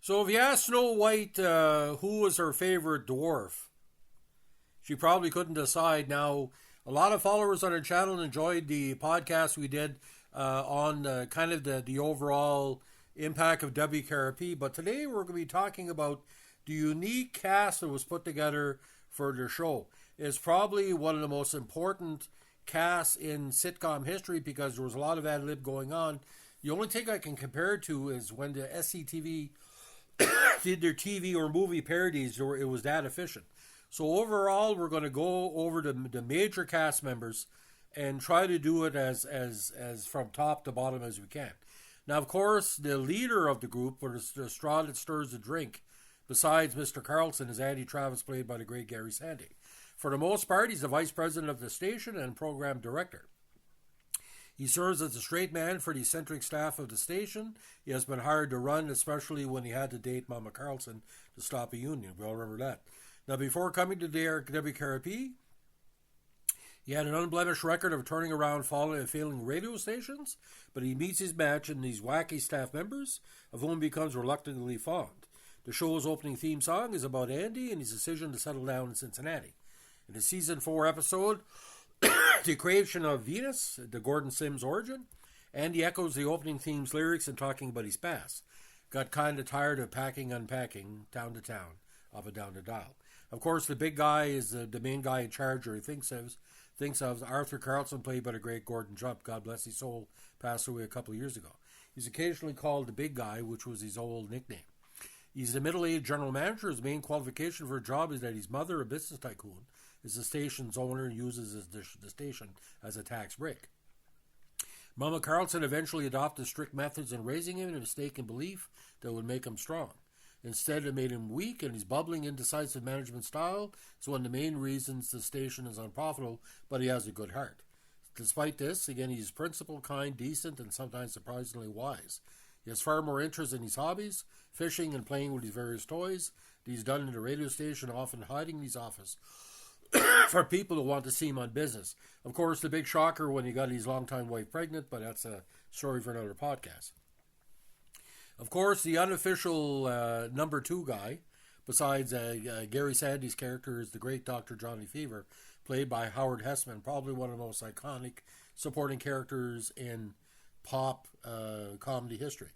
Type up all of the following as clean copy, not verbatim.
So if you ask Snow White who was her favorite dwarf, she probably couldn't decide. Now, a lot of followers on her channel enjoyed the podcast we did on kind of the overall impact of WKRP. But today we're going to be talking about the unique cast that was put together for the show. It's probably one of the most important casts in sitcom history because there was a lot of ad-lib going on. The only thing I can compare it to is when the SCTV did their TV or movie parodies, or it was that efficient. So overall, we're going to go over the major cast members and try to do it as from top to bottom as we can. Now, of course, the leader of the group, or the straw that stirs the drink, besides Mr. Carlson, is Andy Travis, played by the great Gary Sandy. For the most part, he's the vice president of the station and program director. He serves as a straight man for the eccentric staff of the station. He has been hired to run, especially when he had to date Mama Carlson to stop a union. We all remember that. Now, before coming to WKRP, he had an unblemished record of turning around failing radio stations, but he meets his match in these wacky staff members, of whom he becomes reluctantly fond. The show's opening theme song is about Andy and his decision to settle down in Cincinnati. In the season 4 episode, The Creation of Venus, the Gordon Sims origin, Andy echoes the opening theme's lyrics and talking about his past. Got kind of tired of packing, unpacking, town to town, up and down the dial. Of course, the big guy is the main guy in charge, or he thinks of Arthur Carlson, played by the great Gordon Jump. God bless his soul, passed away a couple of years ago. He's occasionally called the big guy, which was his old nickname. He's the middle-aged general manager. His main qualification for a job is that his mother, a business tycoon, is the station's owner and uses the station as a tax break. Mama Carlson eventually adopted strict methods in raising him in a mistaken belief that would make him strong. Instead, it made him weak, and his bubbling, indecisive management style is one of the main reasons the station is unprofitable, but he has a good heart. Despite this, again, he's principled, kind, decent, and sometimes surprisingly wise. He has far more interest in his hobbies, fishing and playing with his various toys, that he's done in the radio station, often hiding in his office for people who want to see him on business. Of course, the big shocker when he got his longtime wife pregnant, but that's a story for another podcast. Of course, the unofficial number 2 guy, besides Gary Sandy's character, is the great Dr. Johnny Fever, played by Howard Nessman, probably one of the most iconic supporting characters in pop comedy history.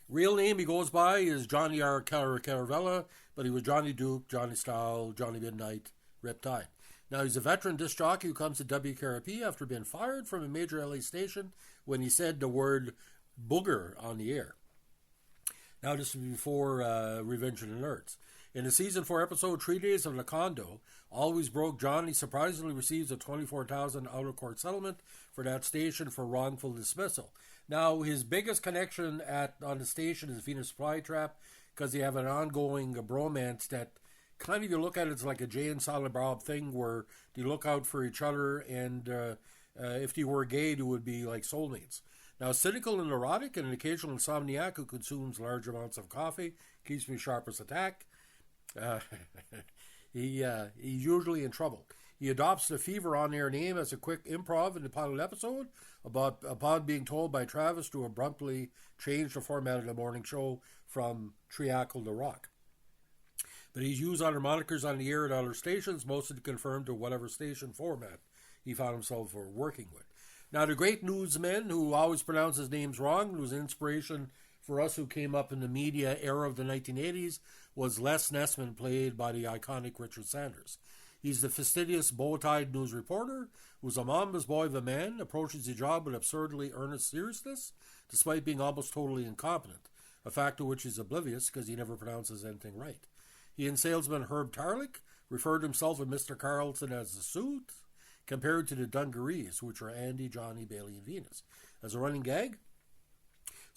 Real name he goes by is Johnny R. Caravella, but he was Johnny Duke, Johnny Style, Johnny Midnight, Riptide. Now, he's a veteran disc jockey who comes to WKRP after being fired from a major LA station when he said the word booger on the air. Now, this is before Revenge of the Nerds. In the season 4 episode, 3 Days of the Condo, Always Broke Johnny surprisingly receives a $24,000 out-of-court settlement for that station for wrongful dismissal. Now, his biggest connection on the station is Venus Flytrap, because they have an ongoing bromance that kind of, you look at it, it's like a Jay and Silent Bob thing where they look out for each other, and if they were gay, they would be like soulmates. Now, cynical and neurotic, and an occasional insomniac who consumes large amounts of coffee, keeps me sharp as a tack. He's usually in trouble. He adopts the Fever on-air name as a quick improv in the pilot episode upon being told by Travis to abruptly change the format of the morning show from Triacle to Rock. But he's used other monikers on the air at other stations, mostly to conform to whatever station format he found himself working with. Now, the great newsman, who always pronounces names wrong, who was an inspiration for us who came up in the media era of the 1980s, was Les Nessman, played by the iconic Richard Sanders. He's the fastidious, bow-tied news reporter who's a mama's boy of a man, approaches the job with absurdly earnest seriousness, despite being almost totally incompetent, a fact to which he's oblivious because he never pronounces anything right. He and salesman Herb Tarlek referred himself and Mr. Carlson as the suit, compared to the dungarees, which are Andy, Johnny, Bailey, and Venus. As a running gag,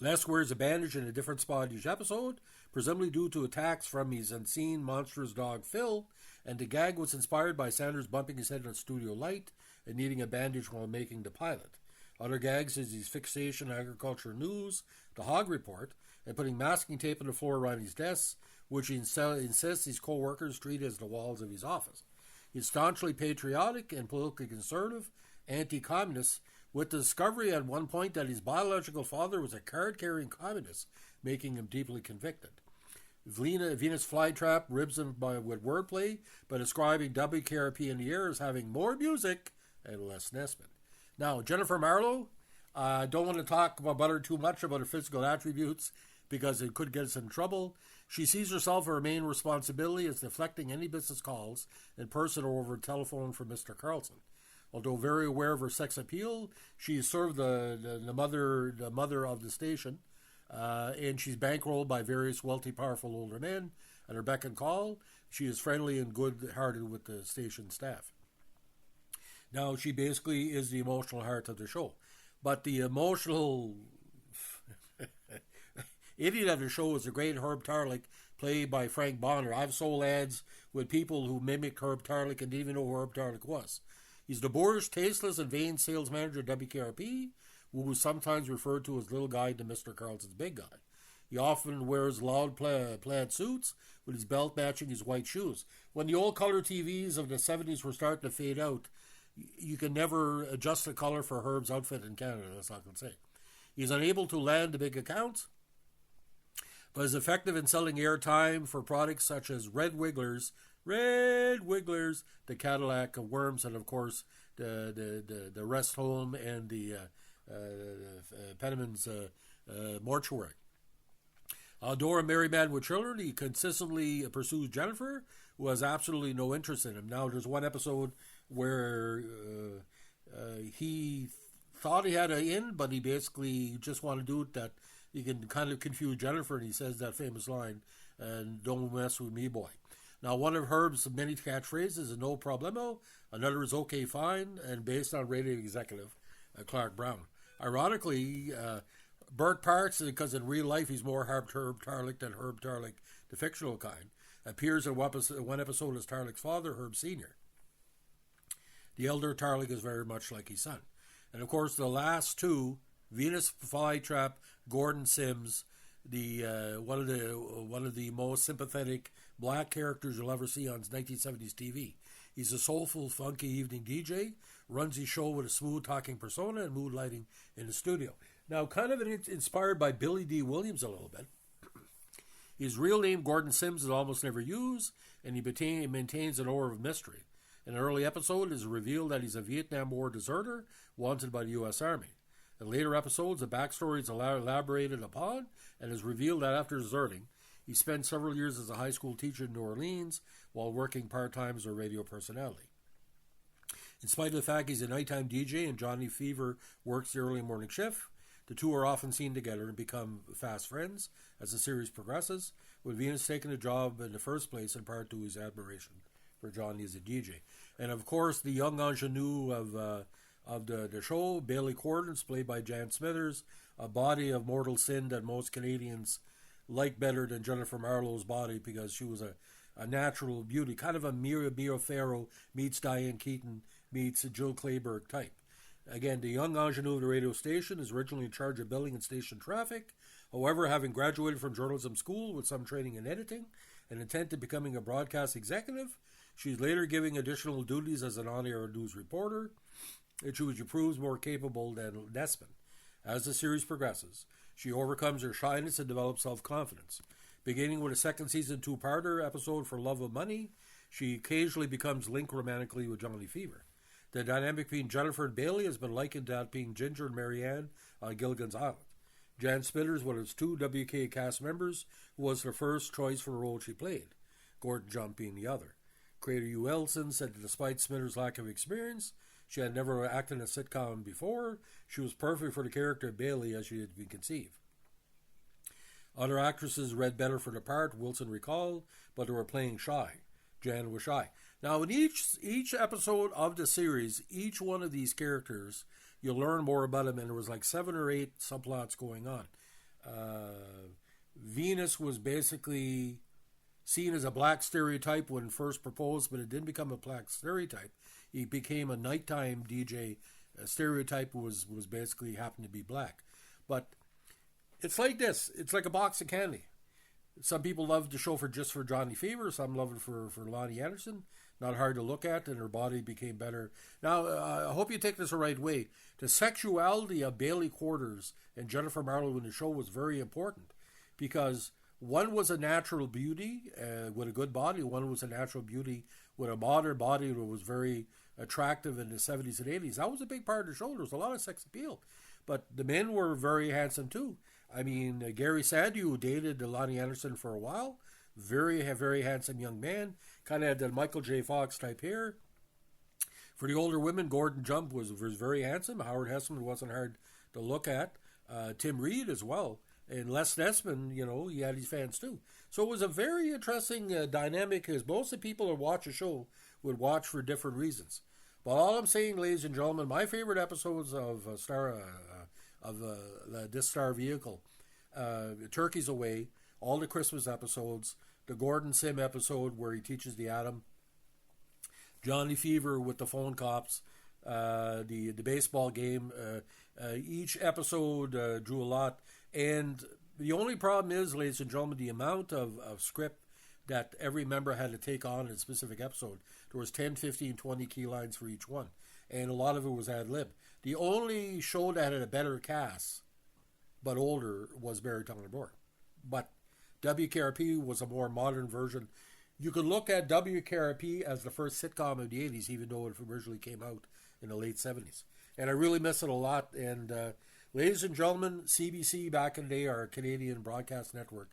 Les wears a bandage in a different spot each episode, presumably due to attacks from his unseen monstrous dog Phil, and the gag was inspired by Sanders bumping his head on studio light and needing a bandage while making the pilot. Other gags is his fixation on agriculture news, the Hog Report, and putting masking tape on the floor around his desk, which he insists his co-workers treat as the walls of his office. He's staunchly patriotic and politically conservative, anti-communist, with the discovery at one point that his biological father was a card-carrying communist, making him deeply convicted. Venus Flytrap ribs him with wordplay by describing WKRP in the air as having more music and less Nessman. Now, Jennifer Marlowe, I don't want to talk about her too much about her physical attributes because it could get us in trouble. She sees herself her main responsibility as deflecting any business calls in person or over telephone from Mr. Carlson. Although very aware of her sex appeal, she is sort of the mother of the station, and she's bankrolled by various wealthy, powerful older men at her beck and call. She is friendly and good-hearted with the station staff. Now, she basically is the emotional heart of the show. But the emotional idiot of the show is the great Herb Tarlek, played by Frank Bonner. I've sold ads with people who mimicked Herb Tarlek and didn't even know who Herb Tarlek was. He's the boorish, tasteless, and vain sales manager at WKRP, who was sometimes referred to as Little Guy to Mr. Carlson's Big Guy. He often wears loud plaid suits with his belt matching his white shoes. When the old color TVs of the 70s were starting to fade out, you can never adjust the color for Herb's outfit in Canada, that's all I can say. He's unable to land the big accounts, but is effective in selling airtime for products such as Red Wigglers, the Cadillac of Worms, and of course the Rest Home and the Penniman's Mortuary. Although a married man with children, he consistently pursues Jennifer, who has absolutely no interest in him. Now, there's one episode where he thought he had an in, but he basically just wanted to do it that he can kind of confuse Jennifer, and he says that famous line, and don't mess with me, boy. Now, one of Herb's many catchphrases is no problemo, another is okay, fine, and based on radio executive Clark Brown. Ironically, Burt Parks, because in real life he's more Herb Tarlek than Herb Tarlek, the fictional kind, appears in one episode as Tarlek's father, Herb Sr. The elder Tarlek is very much like his son. And of course, the last two, Venus Flytrap, Gordon Sims, one of the most sympathetic black characters you'll ever see on 1970s TV. He's a soulful, funky evening DJ, runs his show with a smooth-talking persona and mood lighting in the studio. Now, kind of inspired by Billy D. Williams a little bit. His real name, Gordon Sims, is almost never used, and he maintains an aura of mystery. In an early episode, it is revealed that he's a Vietnam War deserter wanted by the U.S. Army. In later episodes, the backstory is elaborated upon, and is revealed that after deserting, he spent several years as a high school teacher in New Orleans while working part-time as a radio personality. In spite of the fact he's a nighttime DJ and Johnny Fever works the early morning shift, the two are often seen together and become fast friends as the series progresses, with Venus taking the job in the first place in part to his admiration for Johnny as a DJ. And of course, the young ingenue of the show, Bailey Cordons, played by Jan Smithers, a body of mortal sin that most Canadians like better than Jennifer Marlowe's body because she was a natural beauty, kind of a Mia Farrow meets Diane Keaton meets Jill Clayburgh type. Again, the young ingenue of the radio station is originally in charge of billing and station traffic. However, having graduated from journalism school with some training in editing and intent to becoming a broadcast executive, she's later giving additional duties as an on-air news reporter, which proves more capable than Nessman. As the series progresses, she overcomes her shyness and develops self-confidence. Beginning with a second season two-parter episode for Love of Money, she occasionally becomes linked romantically with Johnny Fever. The dynamic between Jennifer and Bailey has been likened to that being Ginger and Marianne on Gilligan's Island. Jan Smithers, one of its two WK cast members, was her first choice for the role she played, Gordon Jump being the other. Creator Hugh Elson said that despite Smithers' lack of experience, she had never acted in a sitcom before. She was perfect for the character of Bailey as she had been conceived. Other actresses read better for the part, Wilson recalled, but they were playing shy. Jan was shy. Now, in each episode of the series, each one of these characters, you'll learn more about them, and there was like 7 or 8 subplots going on. Venus was basically seen as a black stereotype when first proposed, but it didn't become a black stereotype. He became a nighttime DJ. A stereotype was basically happened to be black. But it's like this. It's like a box of candy. Some people love the show for Johnny Fever. Some love it for Lonnie Anderson. Not hard to look at, and her body became better. Now, I hope you take this the right way. The sexuality of Bailey Quarters and Jennifer Marlowe in the show was very important. because one was a natural beauty with a good body. One was a natural beauty with a modern body that was very attractive in the 70s and 80s. That was a big part of the show. There was a lot of sex appeal. But the men were very handsome too. I mean, Gary Sandu dated Lonnie Anderson for a while. Very handsome young man. Kind of had the Michael J. Fox type hair. For the older women, Gordon Jump was very handsome. Howard Hesseman wasn't hard to look at. Tim Reed as well. And Les Nessman, he had his fans too. So it was a very interesting dynamic, because most of the people who watch a show would watch for different reasons. But all I'm saying, ladies and gentlemen, my favorite episodes of this Star Vehicle, Turkey's Away, all the Christmas episodes, the Gordon Sim episode where he teaches the Atom, Johnny Fever with the phone cops, the baseball game. Each episode drew a lot. And the only problem is, ladies and gentlemen, the amount of script that every member had to take on in a specific episode. There was 10, 15, 20 key lines for each one. And a lot of it was ad-lib. The only show that had a better cast, but older, was Barry Tongue Door. But WKRP was a more modern version. You could look at WKRP as the first sitcom of the 80s, even though it originally came out in the late 70s. And I really miss it a lot. And ladies and gentlemen, CBC back in the day, our Canadian broadcast network,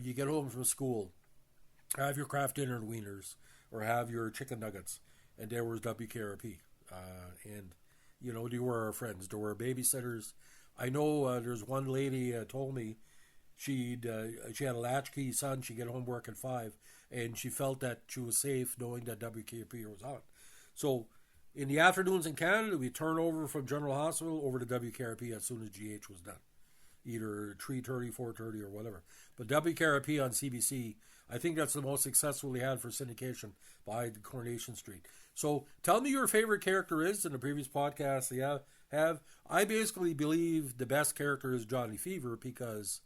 you get home from school, have your Kraft dinner and wieners, or have your chicken nuggets, and there was WKRP. And, they were our friends. There were babysitters. I know there's one lady told me she had a latchkey son. She'd get home work at 5, and she felt that she was safe knowing that WKRP was on. So in the afternoons in Canada, we turn over from General Hospital over to WKRP as soon as GH was done. Either 3:30, 4:30, or whatever. But WKRP on CBC, I think that's the most successful we had for syndication by Coronation Street. So tell me your favorite character is. In the previous podcast they have. I basically believe the best character is Johnny Fever, because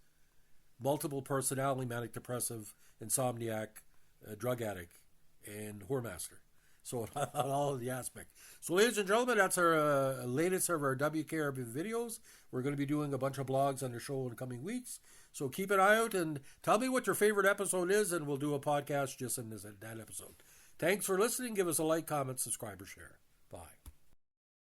multiple personality, manic depressive, insomniac, drug addict, and whoremaster. So on all of the aspects. So ladies and gentlemen, that's our latest of our WKRP videos. We're going to be doing a bunch of blogs on the show in the coming weeks. So keep an eye out and tell me what your favorite episode is, and we'll do a podcast just in that episode. Thanks for listening. Give us a like, comment, subscribe, or share.